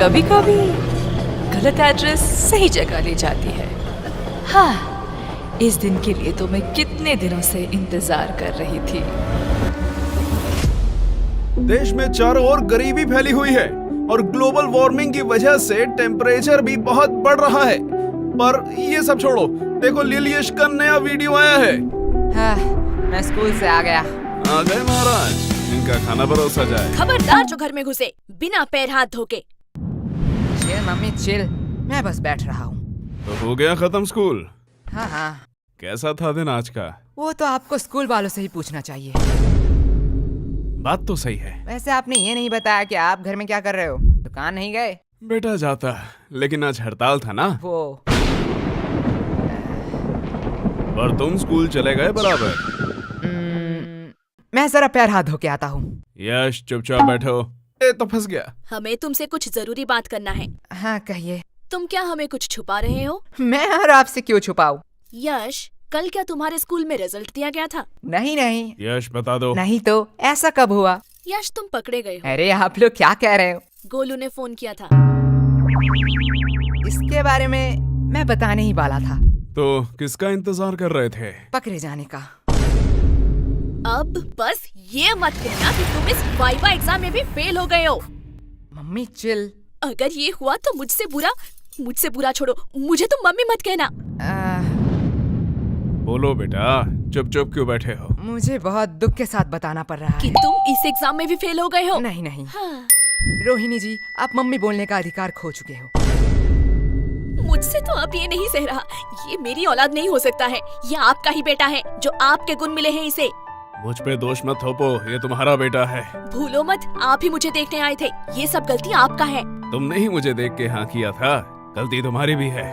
कभी कभी गलत एड्रेस सही जगह ले जाती है। हाँ, इस दिन के लिए तो मैं कितने दिनों से इंतजार कर रही थी। देश में चारों ओर गरीबी फैली हुई है और ग्लोबल वार्मिंग की वजह से टेम्परेचर भी बहुत बढ़ रहा है। पर ये सब छोड़ो, देखो लिलियश का नया वीडियो आया है। हाँ, मैं स्कूल से आ गया। आ गए महाराज, इनका खाना परोसा जाए। खबरदार जो घर में घुसे बिना पैर हाथ धोके। चिल मम्मी चिल, मैं बस बैठ रहा हूँ। तो हो गया खत्म स्कूल? हाँ हाँ। कैसा था दिन आज का? वो तो आपको स्कूल वालों से ही पूछना चाहिए। बात तो सही है। वैसे आपने ये नहीं बताया कि आप घर में क्या कर रहे हो? दुकान नहीं गए? बेटा जाता, लेकिन आज हड़ताल था ना। वो पर तुम स्कूल चले गए बराबर। मैं जरा पैर हाथ धो के आता हूँ। यश चुपचाप बैठो। ए तो फंस गया। हमें तुमसे कुछ जरूरी बात करना है। हाँ कहिए। तुम क्या हमें कुछ छुपा रहे हो? मैं और आपसे क्यों छुपाऊं? यश, कल क्या तुम्हारे स्कूल में रिजल्ट दिया गया था? नहीं नहीं। यश बता दो। नहीं तो ऐसा कब हुआ? यश, तुम पकड़े गए हो। अरे आप लोग क्या कह रहे हो? गोलू ने फोन किया था। इसके बारे में मैं बताने ही वाला था। तो किसका इंतजार कर रहे थे? पकड़े जाने का। अब बस ये मत कहना कि तुम इस वाइवा एग्जाम में भी फेल हो गए हो। Mummy chill. अगर ये हुआ तो मुझसे बुरा छोड़ो, मुझे तुम मम्मी मत कहना। बोलो बेटा, चुप चुप क्यों बैठे हो? मुझे बहुत दुख के साथ बताना पड़ रहा कि है। तुम इस एग्जाम में भी फेल हो गए हो। नहीं नहीं। हाँ। रोहिणी जी, आप मम्मी बोलने का अधिकार खो चुके हो। मुझसे तो अब ये नहीं सह रहा। ये मेरी औलाद नहीं हो सकता है। ये आपका ही बेटा है, जो आपके गुण मिले हैं इसे। मुझ पे दोष मत थोपो, ये तुम्हारा बेटा है। भूलो मत, आप ही मुझे देखने आए थे। ये सब गलती आपका है। तुमने ही मुझे देख के हाँ किया था, गलती तुम्हारी भी है।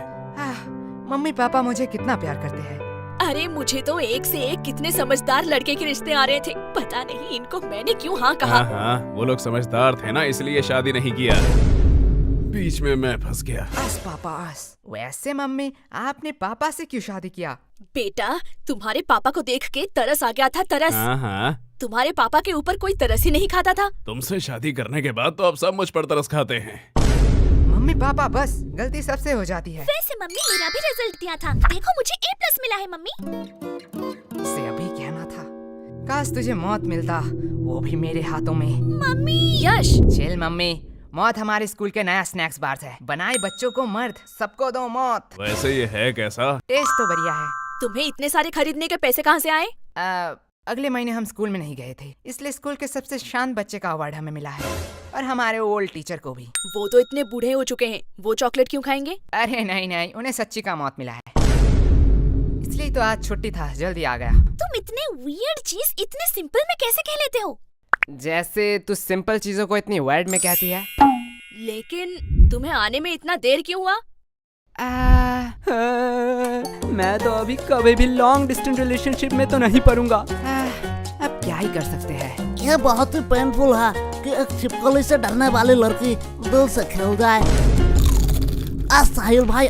मम्मी पापा मुझे कितना प्यार करते हैं। अरे मुझे तो एक से एक कितने समझदार लड़के के रिश्ते आ रहे थे। पता नहीं इनको मैंने क्यों हाँ कहा। हाँ, वो लोग समझदार थे ना, इसलिए शादी नहीं किया। बीच में मैं फंस गया। आस पापा आस। वैसे मम्मी, आपने पापा से क्यों शादी किया? बेटा, तुम्हारे पापा को देख के तरस आ गया था, तरस। हाँ। तुम्हारे पापा के ऊपर कोई तरस ही नहीं खाता था। तुमसे शादी करने के बाद तो अब सब मुझ पर तरस खाते हैं। मम्मी पापा बस, गलती सबसे हो जाती है। वैसे मम्मी, मेरा भी रिजल्ट दिया था। देखो मुझे A+ मिला है मम्मी। इसे अभी कहना था। काश तुझे मौत मिलता, वो भी मेरे हाथों में। मम्मी। यश। चिल मम्मी, मौत हमारे स्कूल के नया स्नैक्स बार है। बनाए बच्चों को मर्द, सबको दो मौत। वैसे ये है कैसा? टेस्ट तो बढ़िया है। तुम्हें इतने सारे खरीदने के पैसे कहाँ से आए? अगले महीने हम स्कूल में नहीं गए थे, इसलिए स्कूल के सबसे शांत बच्चे का अवार्ड हमें मिला है, और हमारे ओल्ड टीचर को भी। वो तो इतने बूढ़े हो चुके हैं, वो चॉकलेट क्यों खाएंगे? अरे नहीं नहीं, उन्हें सच्ची का मौत मिला है, इसलिए तो आज छुट्टी था, जल्दी आ गया। तुम इतने वियर्ड चीज इतने सिंपल में कैसे कह लेते हो? जैसे तू सिंपल चीजों को इतनी वर्ड में कहती है। लेकिन तुम्हें आने में इतना देर क्यों हुआ? मैं तो अभी कभी भी लॉन्ग डिस्टेंस रिलेशनशिप में तो नहीं पड़ूंगा। अब क्या ही कर सकते हैं। यह बहुत ही पेनफुल है कि एक छिपकली से डरने वाली लड़की दिल से खेल जाए। आज साहिल भाई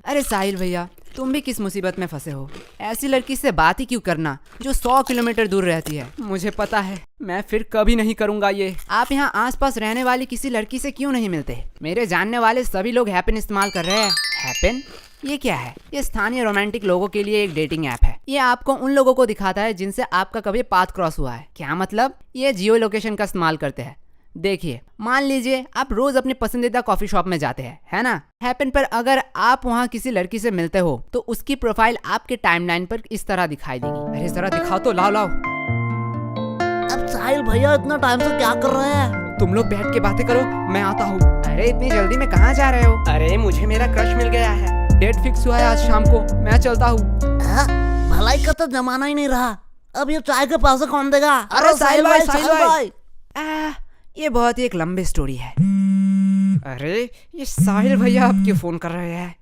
अरे साहिल भैया, तुम भी किस मुसीबत में फंसे हो? ऐसी लड़की से बात ही क्यों करना जो 100 किलोमीटर दूर रहती है। मुझे पता है, मैं फिर कभी नहीं करूंगा ये। आप यहाँ आसपास रहने वाली किसी लड़की से क्यों नहीं मिलते? मेरे जानने वाले सभी लोग हैपन इस्तेमाल कर रहे हैं। हैपन? ये क्या है? ये स्थानीय रोमांटिक लोगों के लिए एक डेटिंग ऐप है। ये आपको उन लोगों को दिखाता है जिनसे आपका कभी पाथ क्रॉस हुआ है। क्या मतलब? ये जियो लोकेशन का इस्तेमाल करते हैं। देखिए, मान लीजिए आप रोज अपने पसंदीदा कॉफी शॉप में जाते हैं, है ना? हैपन पर अगर आप वहाँ किसी लड़की से मिलते हो तो उसकी प्रोफाइल आपके टाइमलाइन पर इस तरह दिखाई देगी। अरे जरा दिखाओ तो, लाओ। अब साहिल भैया इतना टाइम से क्या कर रहे हैं? तुम लोग बैठ के बातें करो, मैं आता हूँ। अरे इतनी जल्दी में कहाँ जा रहे हो? अरे मुझे मेरा क्रश मिल गया है, डेट फिक्स हुआ है आज शाम को, मैं चलता हूँ। भलाई का तो जमाना ही नहीं रहा, अब ये चाय के पैसे कौन देगा? अरे साहिल भाई। ये बहुत ही एक लंबी स्टोरी है। अरे ये साहिल भैया अब क्यों फोन कर रहे हैं?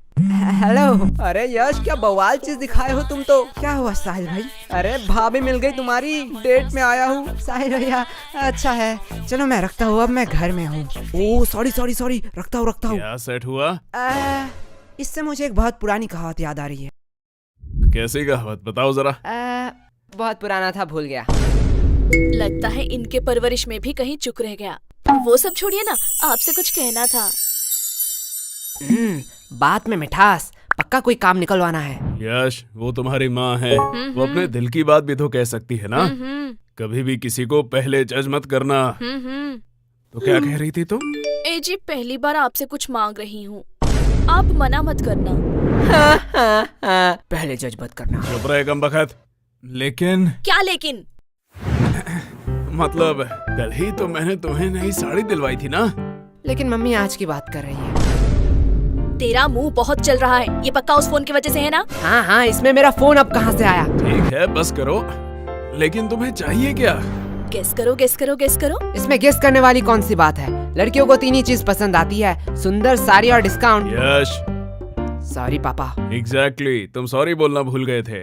हेलो। अरे यश, क्या बवाल चीज दिखाए हो तुम तो। क्या हुआ साहिल भाई? अरे भाभी मिल गई तुम्हारी, डेट में आया हूँ। साहिल भैया, अच्छा है, चलो मैं रखता हूँ, अब मैं घर में हूँ। ओह सॉरी, रखता हूँ। क्या सेट हुआ? इससे मुझे एक बहुत पुरानी कहावत याद आ रही है। कैसी कहावत, बताओ जरा। बहुत पुराना था, भूल गया। लगता है इनके परवरिश में भी कहीं चूक रह गया। वो सब छोड़िए ना, आपसे कुछ कहना था। बात में मिठास, पक्का कोई काम निकलवाना है। यश, वो तुम्हारी माँ है, वो अपने दिल की बात भी तो कह सकती है ना। कभी भी किसी को पहले जज मत करना। तो क्या कह रही थी तुम? ए जी, पहली बार आपसे कुछ मांग रही हूँ, आप मना मत करना। पहले जज मत करना। चुप रहे कमबख्त। लेकिन क्या लेकिन? मतलब कल ही तो मैंने तुम्हें नई साड़ी दिलवाई थी ना। लेकिन मम्मी आज की बात कर रही है। तेरा मुंह बहुत चल रहा है, ये पक्का उस फोन की वजह से है ना? हाँ हाँ, इसमें मेरा फोन अब कहाँ से आया? ठीक है, बस करो। लेकिन तुम्हें चाहिए क्या? गेस करो, गेस करो, गेस करो। इसमें गेस करने वाली कौन सी बात है? लड़कियों को 3 ही चीज पसंद आती है, सुंदर, साड़ी और डिस्काउंट। यश, सॉरी पापा। एग्जैक्टली, तुम सॉरी बोलना भूल गए थे।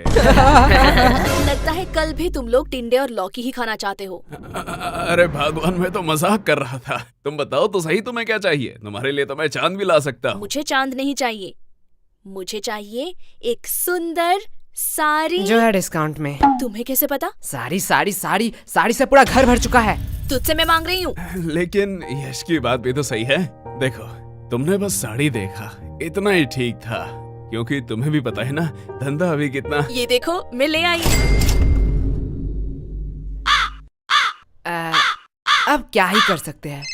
लगता है कल भी तुम लोग टिंडे और लौकी ही खाना चाहते हो। अरे भगवान, मैं तो मजाक कर रहा था। तुम बताओ तो सही, तुम्हें क्या चाहिए? तुम्हारे लिए तो मैं चांद भी ला सकता हूँ। मुझे चांद नहीं चाहिए, मुझे चाहिए एक सुंदर साड़ी जो है डिस्काउंट में। तुम्हें कैसे पता? साड़ी साड़ी साड़ी साड़ी से पूरा घर भर चुका है। तुझसे मैं मांग रही हूँ। लेकिन यश की बात भी तो सही है। देखो, तुमने बस साड़ी देखा, इतना ही ठीक था, क्योंकि तुम्हें भी पता है ना धंधा अभी कितना। ये देखो, मैं ले आई। अब क्या ही कर सकते हैं।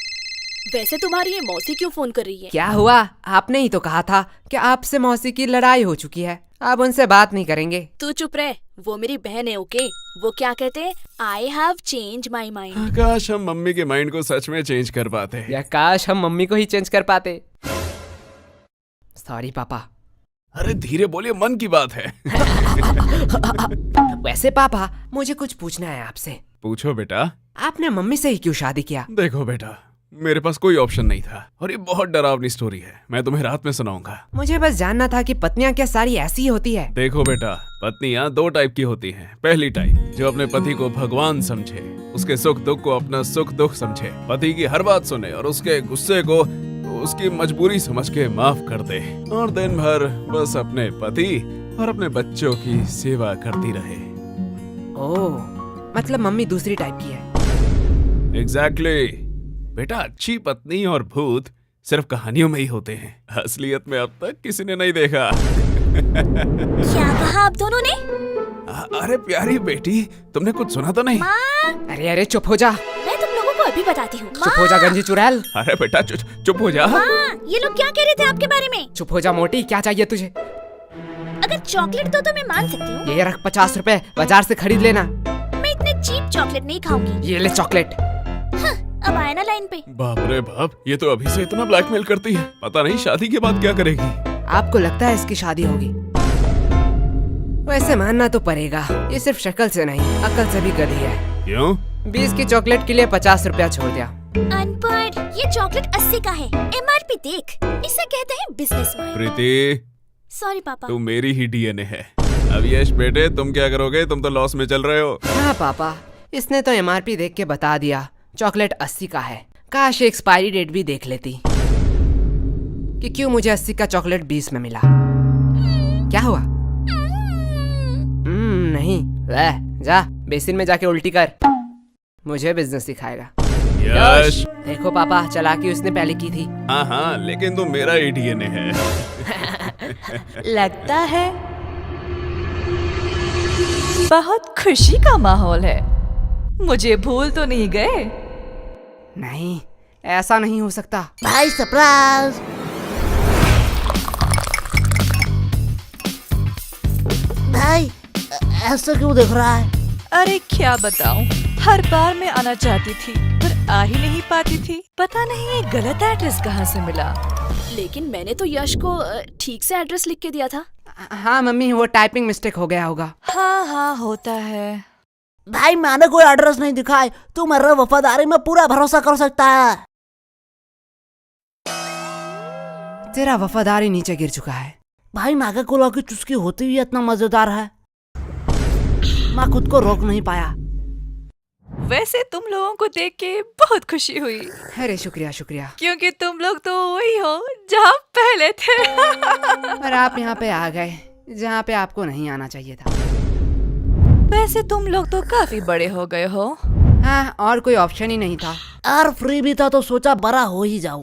वैसे तुम्हारी ये मौसी क्यों फोन कर रही है? क्या हुआ? आपने ही तो कहा था कि आपसे मौसी की लड़ाई हो चुकी है, अब उनसे बात नहीं करेंगे। तू चुप रह, वो मेरी बहन है। ओके, वो क्या कहते हैं, I have change my mind. काश हम मम्मी के माइंड को सच में चेंज कर पाते। या काश हम मम्मी को ही चेंज कर पाते। सॉरी पापा। अरे धीरे बोलिए, मन की बात है। वैसे पापा, मुझे कुछ पूछना है आपसे। पूछो बेटा। आपने मम्मी से ही क्यों शादी किया? देखो बेटा, मेरे पास कोई ऑप्शन नहीं था, और ये बहुत डरावनी स्टोरी है, मैं तुम्हें रात में सुनाऊंगा। मुझे बस जानना था कि पत्नियां क्या सारी ऐसी ही होती है? देखो बेटा, पत्नियां 2 टाइप की होती हैं। पहली टाइप जो अपने पति को भगवान समझे, उसके सुख दुख को अपना सुख दुख समझे, पति की हर बात सुने और उसके गुस्से को उसकी मजबूरी समझ के माफ कर दे, और दिन भर बस अपने पति और अपने बच्चों की सेवा करती रहे। ओह, मतलब मम्मी दूसरी टाइप की है। एग्जैक्टली। बेटा, अच्छी पत्नी और भूत सिर्फ कहानियों में ही होते हैं, असलियत में अब तक किसी ने नहीं देखा। क्या कहा आप दोनों ने? अरे प्यारी बेटी, तुमने कुछ सुना तो नहीं? अरे अरे चुप हो जा। मैं तुम लोगों को अभी बताती हूँ। चुप हो जा गंजी चुड़ैल। अरे बेटा चुप हो जा। ये लोग क्या कह रहे थे आपके बारे में? चुप हो जा मोटी, क्या चाहिए तुझे? अगर चॉकलेट दो तो मैं मान सकती हूँ। ये रख 50 रुपए, बाजार से खरीद लेना। मैं इतने चीप चॉकलेट नहीं खाऊंगी। ये ले चॉकलेट। अब आया ना लाइन पे। बाप रे बाप, ये तो अभी से इतना ब्लैकमेल करती है, पता नहीं शादी के बाद क्या करेगी। आपको लगता है इसकी शादी होगी? वैसे मानना तो पड़ेगा, ये सिर्फ शक्ल से नहीं अकल से भी गधी है। क्यों? 20 की चॉकलेट के लिए 50 रुपया छोड़ दिया। अनपढ़, ये चॉकलेट 80 का है, MRP देख, इसे कहते हैं बिजनेस माइंड। प्रीति, सॉरी पापा। तू मेरी ही DNA है। अब यश बेटे, तुम क्या करोगे? तुम तो लॉस में चल रहे हो। हाँ पापा, इसने तो MRP देख के बता दिया, चॉकलेट 80 का है। काश एक्सपायरी डेट भी देख लेती कि क्यों मुझे 80 का चॉकलेट 20 में मिला। क्या हुआ? नहीं, वह जा बेसिन में जाके उल्टी कर, मुझे बिजनेस सिखाएगा। यश। देखो पापा, चालाकी उसने पहले की थी। हाँ, लेकिन तुम मेरा ही DNA है। लगता है बहुत खुशी का माहौल है। मुझे भूल तो नहीं गए? नहीं, ऐसा नहीं हो सकता। भाई सरप्राइज। भाई ऐसा क्यों देख रहा है? अरे क्या बताऊं, हर बार मैं आना चाहती थी पर आ ही नहीं पाती थी। पता नहीं ये गलत एड्रेस कहाँ से मिला। लेकिन मैंने तो यश को ठीक से एड्रेस लिख के दिया था। हाँ मम्मी, वो टाइपिंग मिस्टेक हो गया होगा। हाँ होता है। भाई मैंने कोई एड्रेस नहीं दिखाई, तू मेरे वफादारी में पूरा भरोसा कर सकता है। तेरा वफादारी नीचे गिर चुका है। भाई नागा कोला की चुस्की होती हुई इतना मजेदार है, मैं खुद को रोक नहीं पाया। वैसे तुम लोगों को देख के बहुत खुशी हुई। अरे शुक्रिया शुक्रिया। क्योंकि तुम लोग तो वही हो जहाँ पहले थे। पर आप यहाँ पे आ गए जहाँ पे आपको नहीं आना चाहिए था। वैसे तुम लोग तो काफी बड़े हो गए हो। हाँ, और कोई ऑप्शन ही नहीं था। और फ्री भी था तो सोचा बड़ा हो ही जाऊं।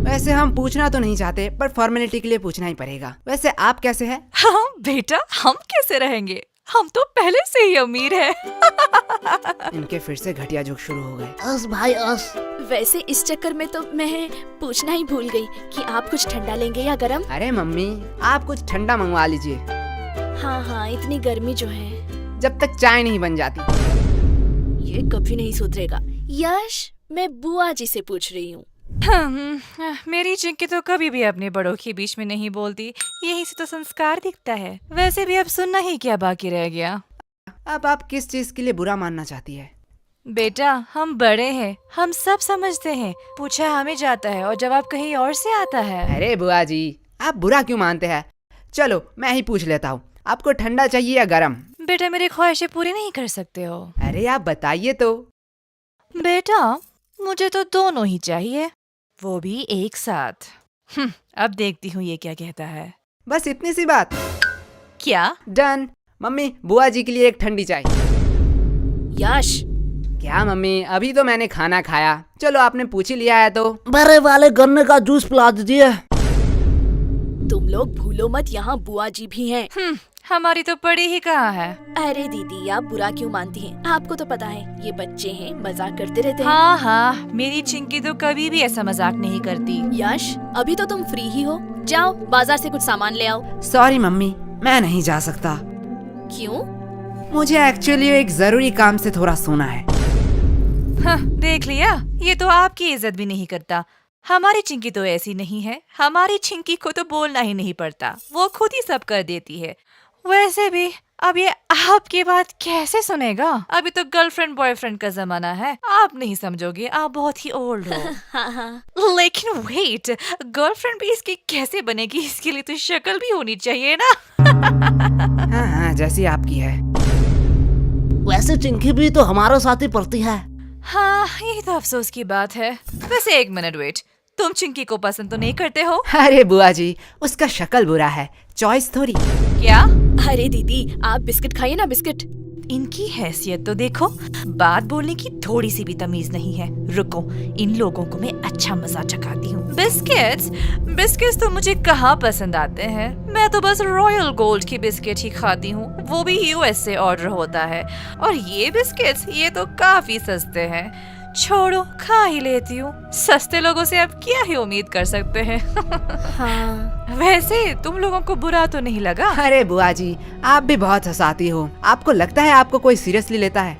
वैसे हम पूछना तो नहीं चाहते, पर फॉर्मेलिटी के लिए पूछना ही पड़ेगा। वैसे आप कैसे हैं? हाँ बेटा, हम कैसे रहेंगे, हम तो पहले से ही अमीर हैं। इनके फिर से घटिया जोक शुरू हो गए। अस भाई अस। वैसे इस चक्कर में तो मैं पूछना ही भूल गई कि आप कुछ ठंडा लेंगे या गरम। अरे मम्मी, आप कुछ ठंडा मंगवा लीजिए, हाँ हाँ, इतनी गर्मी जो है। जब तक चाय नहीं बन जाती। ये कभी नहीं सुधरेगा। यश, मैं बुआ जी से पूछ रही हूँ। मेरी चिंकी तो कभी भी अपने बड़ों के बीच में नहीं बोलती, यही से तो संस्कार दिखता है। वैसे भी अब सुनना ही क्या बाकी रह गया। अब आप किस चीज के लिए बुरा मानना चाहती है? बेटा, हम बड़े हैं, हम सब समझते हैं। पूछा हमें जाता है और जवाब कहीं और से आता है। अरे बुआ जी, आप बुरा क्यों मानते हैं? चलो मैं ही पूछ लेता हूँ, आपको ठंडा चाहिए या गरम? बेटा, मेरी ख्वाहिशें पूरी नहीं कर सकते हो। अरे आप बताइए तो। बेटा, मुझे तो दोनों ही चाहिए, वो भी एक साथ। अब देखती हूँ ये क्या कहता है। बस इतनी सी बात? क्या? डन। मम्मी, बुआ जी के लिए एक ठंडी चाय। यश, क्या मम्मी, अभी तो मैंने खाना खाया। चलो आपने पूछ ही लिया है तो। बड़े वाले गन्ने का जूस पिला दीजिए। तुम लोग भूलो मत, यहाँ बुआ जी भी हैं। हमारी तो पड़ी ही कहाँ है। अरे दीदी, आप बुरा क्यों मानती हैं? आपको तो पता है ये बच्चे हैं, मजाक करते रहते हैं। हाँ हाँ, मेरी चिंकी तो कभी भी ऐसा मजाक नहीं करती। यश, अभी तो तुम फ्री ही हो, जाओ बाजार से कुछ सामान ले आओ। सॉरी मम्मी, मैं नहीं जा सकता। क्यों? मुझे एक्चुअली एक जरूरी काम से थोड़ा सोना है। हाँ, देख लिया, ये तो आपकी इज्जत भी नहीं करता। हमारी चिंकी तो ऐसी नहीं है, हमारी चिंकी को तो बोलना ही नहीं पड़ता, वो खुद ही सब कर देती है। वैसे भी अब ये आपकी बात कैसे सुनेगा? अभी तो गर्लफ्रेंड बॉयफ्रेंड का जमाना है, आप नहीं समझोगे, आप बहुत ही ओल्ड हो। हाँ हाँ। लेकिन वेट, गर्लफ्रेंड भी इसकी कैसे बनेगी? इसके लिए तो शक्ल भी होनी चाहिए ना। हाँ हाँ, जैसी आपकी है। वैसे चिंकी भी तो हमारे साथ ही पढ़ती है। हाँ, यही तो अफसोस की बात है। वैसे एक मिनट वेट, तुम चिंकी को पसंद तो नहीं करते हो? अरे बुआ जी, उसका शक्ल बुरा है, चॉइस थोड़ी। क्या? अरे दीदी, आप बिस्किट खाइए ना, बिस्किट। इनकी हैसियत तो देखो, बात बोलने की थोड़ी सी भी तमीज नहीं है। रुको, इन लोगों को मैं अच्छा मजा चखाती हूँ। बिस्किट्स? बिस्किट्स तो मुझे कहाँ पसंद आते हैं, मैं तो बस रॉयल गोल्ड की बिस्किट ही खाती हूँ, वो भी यूएस से ऑर्डर होता है। और ये बिस्किट्स, ये तो काफी सस्ते हैं। छोड़ो, खा ही लेती हूँ, सस्ते लोगों से अब क्या ही उम्मीद कर सकते हैं। हाँ। वैसे तुम लोगों को बुरा तो नहीं लगा? अरे बुआ जी, आप भी बहुत हंसाती हो। आपको लगता है आपको कोई सीरियसली लेता है?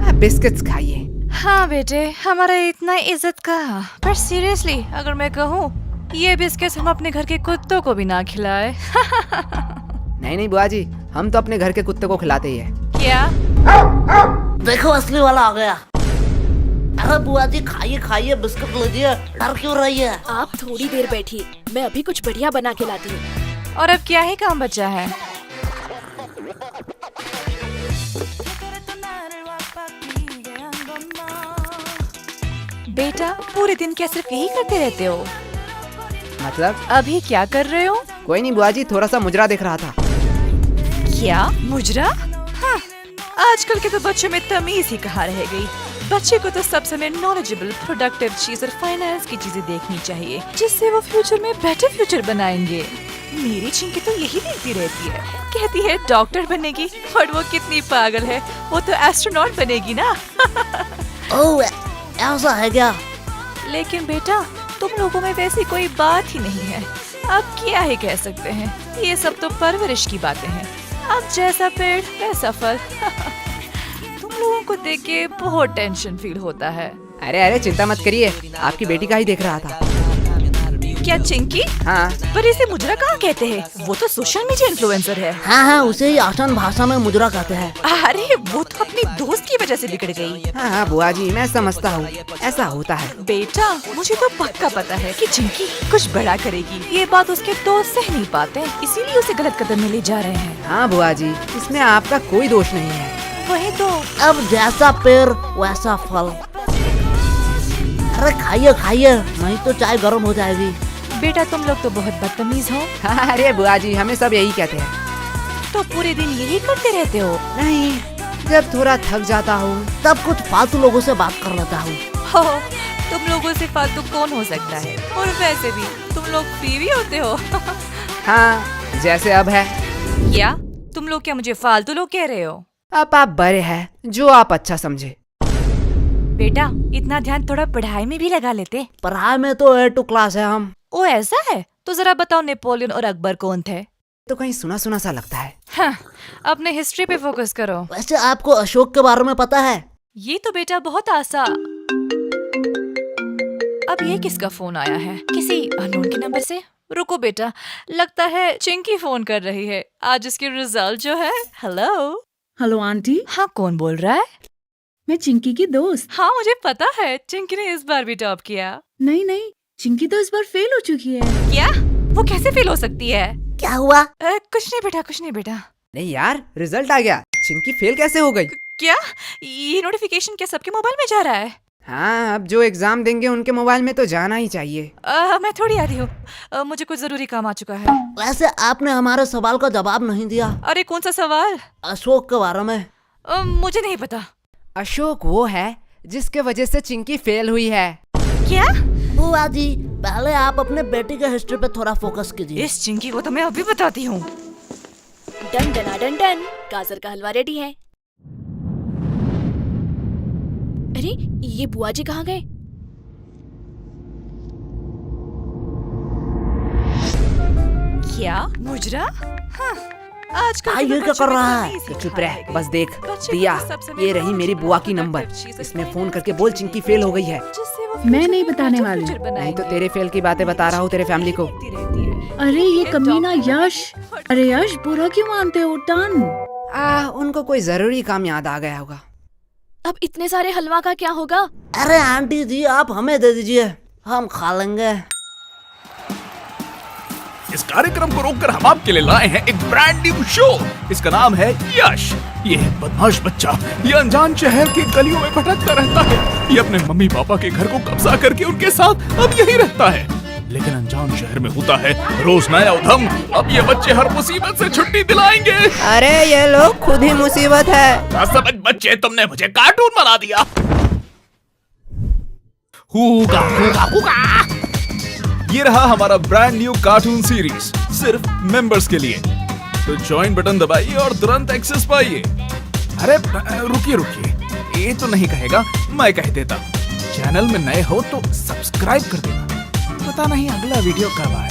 आप बिस्किट्स खाइए। हाँ बेटे, हमारा इतना इज्जत का, पर सीरियसली अगर मैं कहूँ, ये बिस्किट्स हम अपने घर के कुत्तों को भी ना खिलाए। नहीं नहीं बुआ जी, हम तो अपने घर के कुत्ते को खिलाते ही है। क्या? देखो असली वाला आ गया। अरे बुआ जी, खाइए खाइए, बिस्कुट लीजिए, डर क्यों रही है? आप थोड़ी देर बैठिए, मैं अभी कुछ बढ़िया बना के लाती हूँ। और अब क्या ही काम बचा है? बेटा, पूरे दिन क्या सिर्फ यही करते रहते हो? मतलब? अभी क्या कर रहे हो? कोई नहीं बुआ जी, थोड़ा सा मुजरा देख रहा था। क्या मुजरा? हाँ, आजकल के तो बच्चों में तमीज ही कहाँ रह गई। बच्चे को तो सब समय नॉलेजेबल, प्रोडक्टिव चीज और फाइनेंस की चीजें देखनी चाहिए, जिससे वो फ्यूचर में बेटर फ्यूचर बनाएंगे। मेरी चिंकी तो यही देखती रहती है, कहती है डॉक्टर बनेगी, और वो कितनी पागल है, वो तो एस्ट्रोनॉट बनेगी ना। ओह, ऐसा है क्या? लेकिन बेटा, तुम लोगों में वैसी कोई बात ही नहीं है, अब क्या ही कह सकते हैं, ये सब तो परवरिश की बातें हैं। अब जैसा पेड़ वैसा फल। तुम लोगों को देख के बहुत टेंशन फील होता है। अरे अरे चिंता मत करिए, आपकी बेटी का ही देख रहा था। क्या चिंकी? हाँ। पर इसे मुजरा कहाँ कहते हैं? वो तो सोशल मीडिया इन्फ्लुएंसर है। हाँ हाँ, उसे ही आसान भाषा में मुजरा कहते हैं। अरे वो तो अपनी दोस्त की वजह से बिगड़ गई। हाँ हाँ बुआ जी, मैं समझता हूँ, ऐसा होता है। बेटा, मुझे तो पक्का पता है कि चिंकी कुछ बड़ा करेगी। ये बात उसके दोस्त सह नहीं पाते, इसीलिए उसे गलत कदम में ले जा रहे हैं। हाँ बुआ जी, इसमें आपका कोई दोष नहीं है। वही तो। अब जैसा पेड़ वैसा फल। अरे खाइए खाइए, नहीं तो चाय गर्म हो जाएगी। बेटा, तुम लोग तो बहुत बदतमीज हो। हाँ, अरे बुआ जी, हमें सब यही कहते हैं। तो पूरे दिन यही करते रहते हो? नहीं, जब थोड़ा थक जाता हूँ तब कुछ फालतू लोगों से बात कर लेता हूँ। हो, तुम लोगों से फालतू कौन हो सकता है? और वैसे भी तुम लोग फ्री भी होते हो। हाँ, जैसे अब है। क्या तुम लोग क्या मुझे फालतू लोग कह रहे हो? अब आप बड़े हैं, जो आप अच्छा समझे। बेटा, इतना ध्यान थोड़ा पढ़ाई में भी लगा लेते। पढ़ाई में तो A2 क्लास है हम। ओ ऐसा है? तो जरा बताओ, नेपोलियन और अकबर कौन थे? तो कहीं सुना सुना सा लगता है। हाँ, अपने हिस्ट्री पे फोकस करो। वैसे आपको अशोक के बारे में पता है? ये तो बेटा बहुत आसान। अब ये किसका फोन आया है? किसी अननोन के नंबर से? रुको बेटा, लगता है चिंकी फोन कर रही है। आज इसके रिजल्ट जो है। हेलो। हेलो आंटी, हाँ, कौन बोल रहा है? मैं चिंकी की दोस्त। हाँ, मुझे पता है चिंकी ने इस बार भी टॉप किया। नहीं, चिंकी तो इस बार फेल हो चुकी है। क्या? वो कैसे फेल हो सकती है? क्या हुआ? कुछ नहीं बेटा। नहीं यार, रिजल्ट आ गया। चिंकी फेल कैसे हो गई? क्या? ये नोटिफिकेशन क्या सबके मोबाइल में जा रहा है? हाँ, अब जो एग्जाम देंगे उनके मोबाइल में तो जाना ही चाहिए। मैं थोड़ी आ रही हूँ। मुझे कुछ जरूरी काम आ चुका है। वैसे आपने हमारे सवाल का जवाब नहीं दिया। अरे कौन सा सवाल? अशोक के बारे में। मुझे नहीं पता। अशोक वो है जिसके वजह से चिंकी फेल हुई है। क्या? बुआ जी, पहले आप अपने बेटी के हिस्ट्री पे थोड़ा फोकस कीजिए। इस चिंकी को तो मैं अभी बताती हूँ। डन डना डन डन, गाजर का हलवा रेडी है। अरे ये बुआ जी कहाँ गए? क्या? मुजरा? हाँ, आजकल के ये तो क्या बच्चों कर में रहा तो है? नहीं तो सीखा चुप रह, है। बस देख। बच्चे दिया, को सब समय ये रही मेरी बुआ की नंबर। इसमें फोन करके बोल चिंकी फेल हो गई है। जिससे वो मैं future नहीं में बताने better वाली। future नहीं तो बनाएंगे। तेरे फेल की बातें बता रहा हूँ तेरे फैमिली को। देखती रहती है। अरे ये कमीना यश। अरे यश, बुरा क्यों मानते हो? टन। उनको कोई जरूरी काम याद आ गया होगा। अब इतने सारे हलवा का क्या होगा? अरे आंटी जी, आप हमें दे दीजिए, हम खा लेंगे। इस कार्यक्रम को रोककर हम आपके लिए लाए हैं एक ब्रांड न्यू शो। इसका नाम है यश। ये है बदमाश बच्चा। ये अनजान शहर की गलियों में भटकता रहता है। ये अपने मम्मी पापा के घर को कब्जा करके उनके साथ अब यही रहता है। लेकिन अनजान शहर में होता है रोज नया उधम। अब ये बच्चे हर मुसीबत से छुट्टी दिलाएंगे। अरे ये लोग खुद ही मुसीबत है। समझ बच्चे, तुमने मुझे कार्टून बना दिया। हुगा हुगा हुगा। ये रहा हमारा ब्रांड न्यू कार्टून सीरीज, सिर्फ मेंबर्स के लिए। तो ज्वाइन बटन दबाइए और तुरंत एक्सेस पाइए। अरे रुकिए, ये तो नहीं कहेगा, मैं कह देता। चैनल में नए हो तो सब्सक्राइब कर देना। पता नहीं अगला वीडियो कब आए।